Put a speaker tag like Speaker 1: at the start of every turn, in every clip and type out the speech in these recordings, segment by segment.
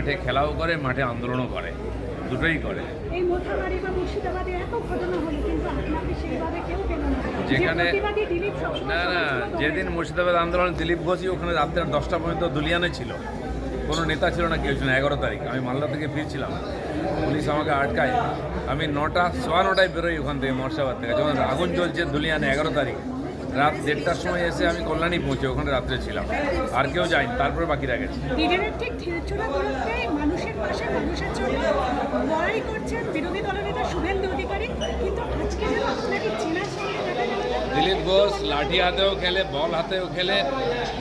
Speaker 1: মাঠে খেলাও করে, মাঠে আন্দোলনও করে, দুটোই করে।
Speaker 2: এই মোথাবাড়ি বা মুর্শিদাবাদে এত ঘটনা হলো কিন্তু আপনাকে সেইভাবে কেউ পেল না।
Speaker 1: যেখানে
Speaker 2: যে প্রতিবাদী দিলীপ সবসময়
Speaker 1: না না,
Speaker 2: সমালোচনা করে।
Speaker 1: যেদিন মুর্শিদাবাদ আন্দোলন দিলীপ ঘোষই ওখানে রাত্রে 10টা পর্যন্ত দুলিয়ানে ছিল, কোনো নেতা ছিল না, কেউ ছিল না। 11 তারিখ আমি মালদা থেকে ফিরছিলাম, পুলিশ আমাকে আটকায়। আমি 9:15 বেরোই ওখান থেকে, মর্শাবাদ থেকে, যখন আগুন জ্বলছে দুলিয়ানে 11 তারিখ রাত 1:30টার সময় এসে আমি কল্যাণী পৌঁছে ওখানে রাত্রে ছিলাম, আর কেউ যায়নি, তারপরে বাকিরা গেছে।
Speaker 2: লিডারের ঠিক ঢিলছোড়া দূরত্বে মানুষের পাশে মানুষের জন্য লড়াই করছেন বিরোধী দলনেতা শুভেন্দু অধিকারী, কিন্তু আজকে যেন আপনাকে চেনার সঙ্গে দেখা গেল না।
Speaker 1: দিলীপ ঘোষ লাঠি হাতেও খেলে, বল হাতেও খেলে,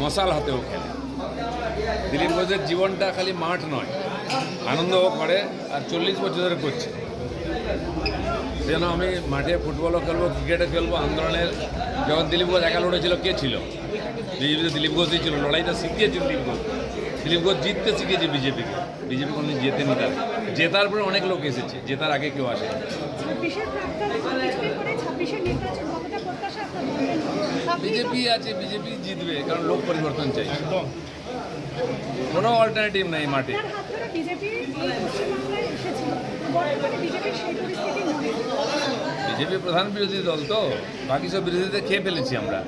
Speaker 1: মশাল হাতেও খেলে। দিলীপ ঘোষের জীবনটা খালি মাঠ নয়, আনন্দও করে, আর 40 বছর ধরে করছে। যেন আমি মাঠে ফুটবলও খেলবো, ক্রিকেটও খেলবো। আন্দোলনের যখন দিলীপ ঘোষ একা লড়েছিল, কে ছিল? বিজেপিতে দিলীপ ঘোষই ছিল। লড়াইটা শিখিয়েছে দিলীপ ঘোষ। দিলীপ ঘোষ জিততে শিখিয়েছে বিজেপিকে। বিজেপি কোনো জেতেনি, তার জেতার পরে অনেক লোক এসেছে, জেতার আগে কেউ আসে।
Speaker 2: 26-এর প্রাক্কাল কিছুদিন পরে 26-এর নির্বাচন কতটা প্রত্যাশা আপনার বলবেন? আপনি তো-
Speaker 1: বিজেপি আছে, বিজেপি জিতবে, কারণ লোক পরিবর্তন চাই। কোনো অল্টারনেটিভ নেই মাঠে।
Speaker 2: আপনার হাত ধরে বিজেপি এই পশ্চিমবাংলায় এসেছিল, বর্তমানে বিজেপির সেই পরিস্থিতি নয়।
Speaker 1: বিজেপি প্রধান বিরোধী দল, তো বাকি সব বিরোধীদের খেয়ে ফেলেছি আমরা।